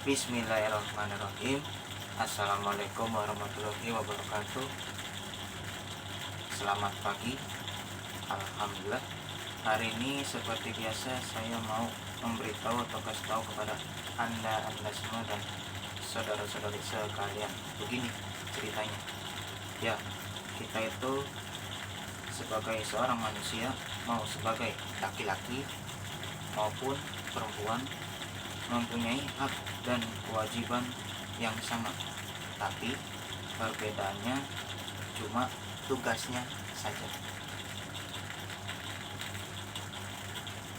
Bismillahirrahmanirrahim. Assalamualaikum warahmatullahi wabarakatuh. Selamat pagi. Alhamdulillah, hari ini seperti biasa saya mau memberitahu atau kasih tahu kepada anda semua dan saudara-saudari sekalian. Begini ceritanya. Ya, kita itu sebagai seorang manusia, mau sebagai laki-laki maupun perempuan, mempunyai hak dan kewajiban yang sama, tapi perbedaannya cuma tugasnya saja.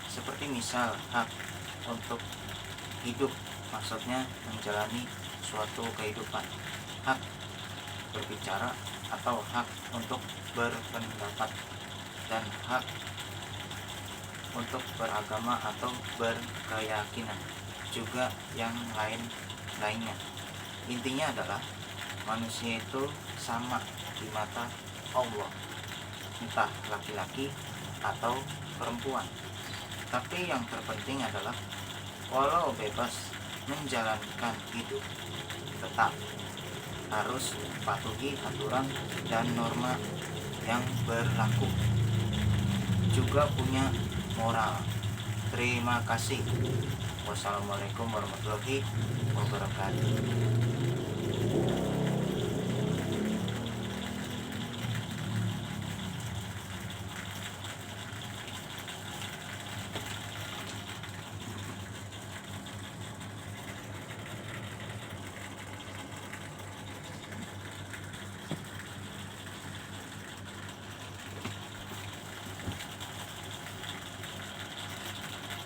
Seperti misal hak untuk hidup, maksudnya menjalani suatu kehidupan, hak berbicara atau hak untuk berpendapat, dan hak untuk beragama atau berkeyakinan, juga yang lainnya. Intinya adalah manusia itu sama di mata Allah, entah laki-laki atau perempuan. Tapi yang terpenting adalah walau bebas menjalankan hidup, tetap harus patuhi aturan dan norma yang berlaku, juga punya moral. Terima kasih. Wassalamualaikum warahmatullahi wabarakatuh.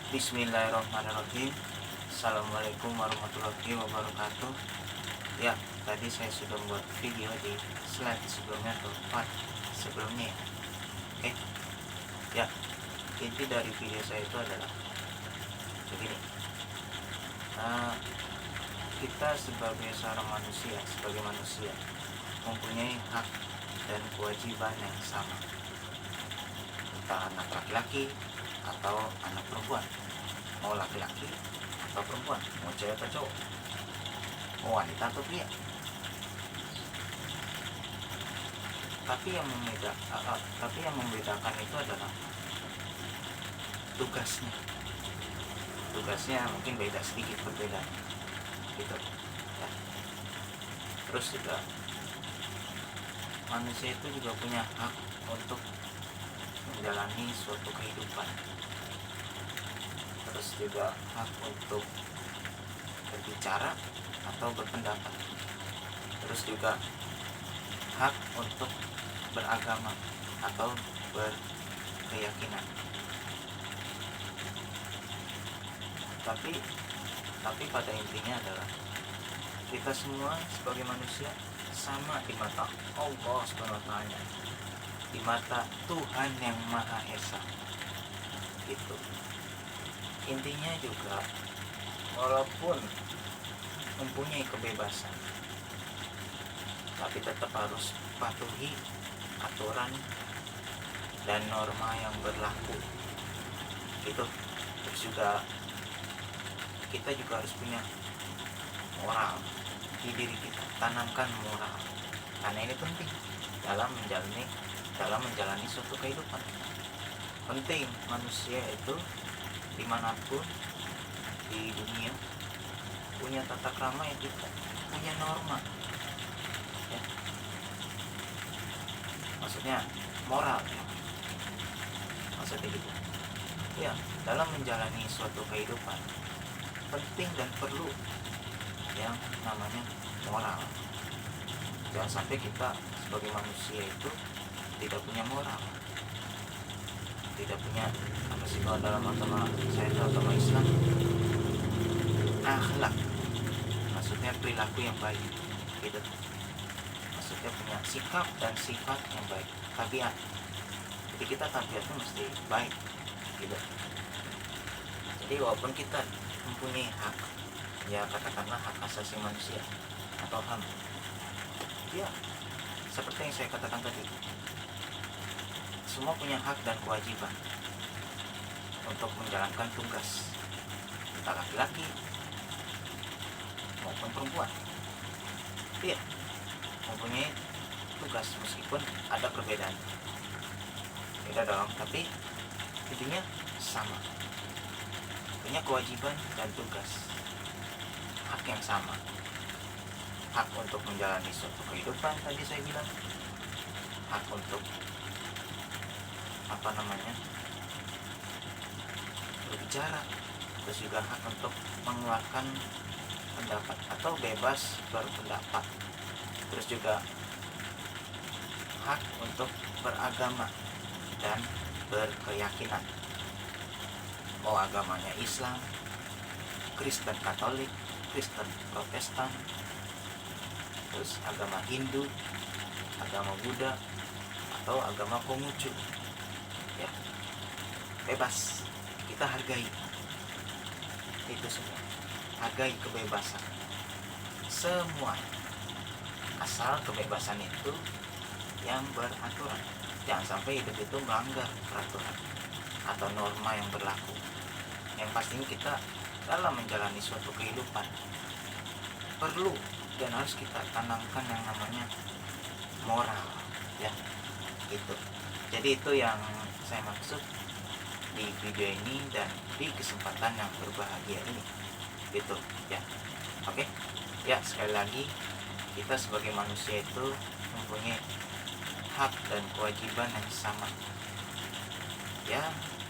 Bismillahirrahmanirrahim. Assalamualaikum warahmatullahi wabarakatuh. Ya, tadi saya sudah membuat video di slide sebelumnya atau part sebelumnya. Ya, inti dari video saya itu adalah begini. Kita sebagai seorang manusia, mempunyai hak dan kewajiban yang sama, entah anak laki-laki atau anak perempuan, mau laki-laki atau perempuan, mau cewek atau cowok, mau wanita atau pria. Tapi yang membedakan itu adalah tugasnya mungkin beda, sedikit berbeda gitu ya. Terus juga manusia itu juga punya hak untuk menjalani suatu kehidupan, terus juga hak untuk berbicara atau berpendapat, terus juga hak untuk beragama atau berkeyakinan. Tapi pada intinya adalah kita semua sebagai manusia sama di mata Allah SWT, di mata Tuhan yang Maha Esa. Gitu. Intinya juga walaupun mempunyai kebebasan, tapi tetap harus patuhi aturan dan norma yang berlaku. Gitu. Terus juga kita juga harus punya moral di diri kita, tanamkan moral, karena ini penting dalam menjalani suatu kehidupan. Penting manusia itu dimanapun di dunia punya tata krama yang kita punya norma ya. Maksudnya moral ya. Maksudnya gitu ya. Dalam menjalani suatu kehidupan penting dan perlu yang namanya moral. Jangan sampai kita sebagai manusia itu tidak punya moral, tidak punya apa sih kalau dalam agama saya itu agama Islam, akhlak, maksudnya perilaku yang baik gitu. Maksudnya punya sikap dan sifat yang baik, tabiat. Jadi kita tabiatnya mesti baik gitu. Jadi walaupun kita mempunyai hak, ya katakanlah hak asasi manusia atau HAM, ya seperti yang saya katakan tadi, semua punya hak dan kewajiban untuk menjalankan tugas, entah laki-laki maupun perempuan. Iya, mempunyai tugas meskipun ada perbedaan. Beda dong, tapi intinya sama. Punya kewajiban dan tugas. Hak yang sama. Hak untuk menjalani suatu kehidupan tadi saya bilang. Hak untuk berbicara, terus juga hak untuk mengeluarkan pendapat atau bebas berpendapat, terus juga hak untuk beragama dan berkeyakinan, mau agamanya Islam, Kristen Katolik, Kristen Protestan, terus agama Hindu, agama Buddha, atau agama Konghucu, ya bebas, kita hargai itu semua, hargai kebebasan semua, asal kebebasan itu yang beraturan, jangan sampai hidup itu melanggar peraturan atau norma yang berlaku. Yang pastinya kita dalam menjalani suatu kehidupan perlu dan harus kita tanamkan yang namanya moral, ya gitu. Jadi itu yang saya maksud di video ini dan di kesempatan yang berbahagia ini, gitu ya. Oke ya, sekali lagi kita sebagai manusia itu mempunyai hak dan kewajiban yang sama, ya,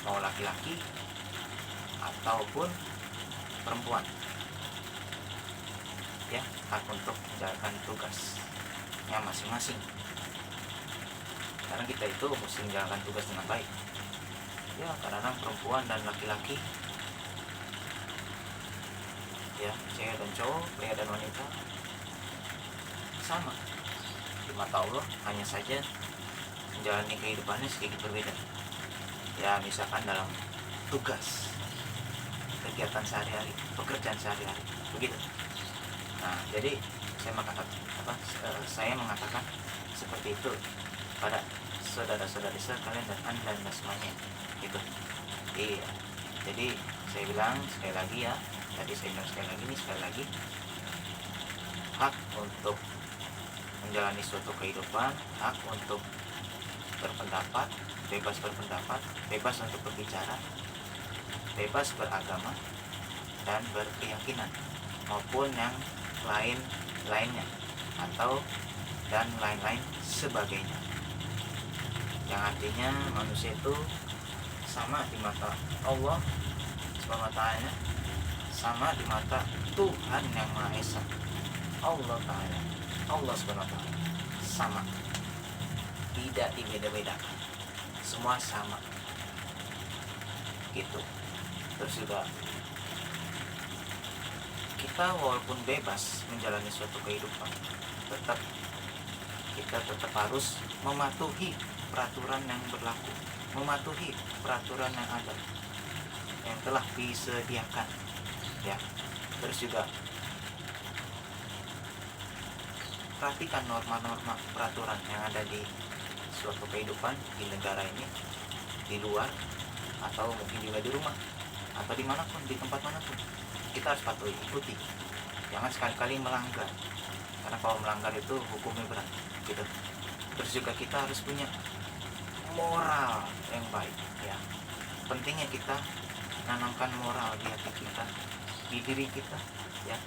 mau laki-laki ataupun perempuan, ya, hak untuk menjalankan tugasnya masing-masing. Karena kita itu mesti menjalankan tugas dengan baik, ya. Karena perempuan dan laki-laki, ya, cewek dan cowok, pria dan wanita sama di mata Allah, hanya saja menjalani kehidupannya sedikit berbeda, ya. Misalkan dalam tugas, kegiatan sehari-hari, pekerjaan sehari-hari, begitu. Nah, jadi saya mengatakan seperti itu pada saudara-saudari sekalian dan anda semuanya, gitu. Iya. Jadi saya bilang sekali lagi, ya, tadi saya bilang sekali lagi, hak untuk menjalani suatu kehidupan, hak untuk berpendapat, bebas untuk berbicara, bebas beragama dan berkeyakinan, maupun yang lainnya atau dan lain-lain sebagainya, yang artinya manusia itu sama di mata Allah Subhanahu wa ta'ala, sama di mata Tuhan yang Maha Esa, Allah Subhanahu wa ta'ala, sama, tidak dibeda-bedakan, semua sama, gitu. Terus juga kita walaupun bebas menjalani suatu kehidupan, kita tetap harus mematuhi peraturan yang berlaku, mematuhi peraturan yang ada, yang telah disediakan, ya. Terus juga perhatikan norma-norma peraturan yang ada di suatu kehidupan di negara ini, di luar, atau mungkin juga di rumah, atau dimanapun, di tempat manapun, kita harus patuhi, ikuti. Jangan sekali-kali melanggar, karena kalau melanggar itu hukumnya berat, gitu. Terus juga kita harus punya moral yang baik, ya. Pentingnya kita menanamkan moral di hati kita, di diri kita, ya.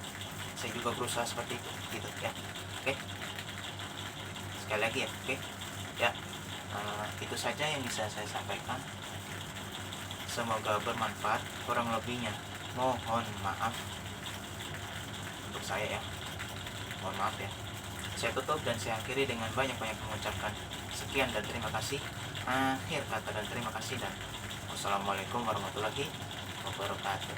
Saya juga berusaha seperti itu, gitu, ya. Oke. Sekali lagi, ya, oke. Ya, itu saja yang bisa saya sampaikan. Semoga bermanfaat. Kurang lebihnya mohon maaf untuk saya, ya. Mohon maaf, ya. Saya tutup dan saya akhiri dengan banyak-banyak mengucapkan sekian dan terima kasih. Akhir kata dan terima kasih, dan wassalamualaikum warahmatullahi wabarakatuh.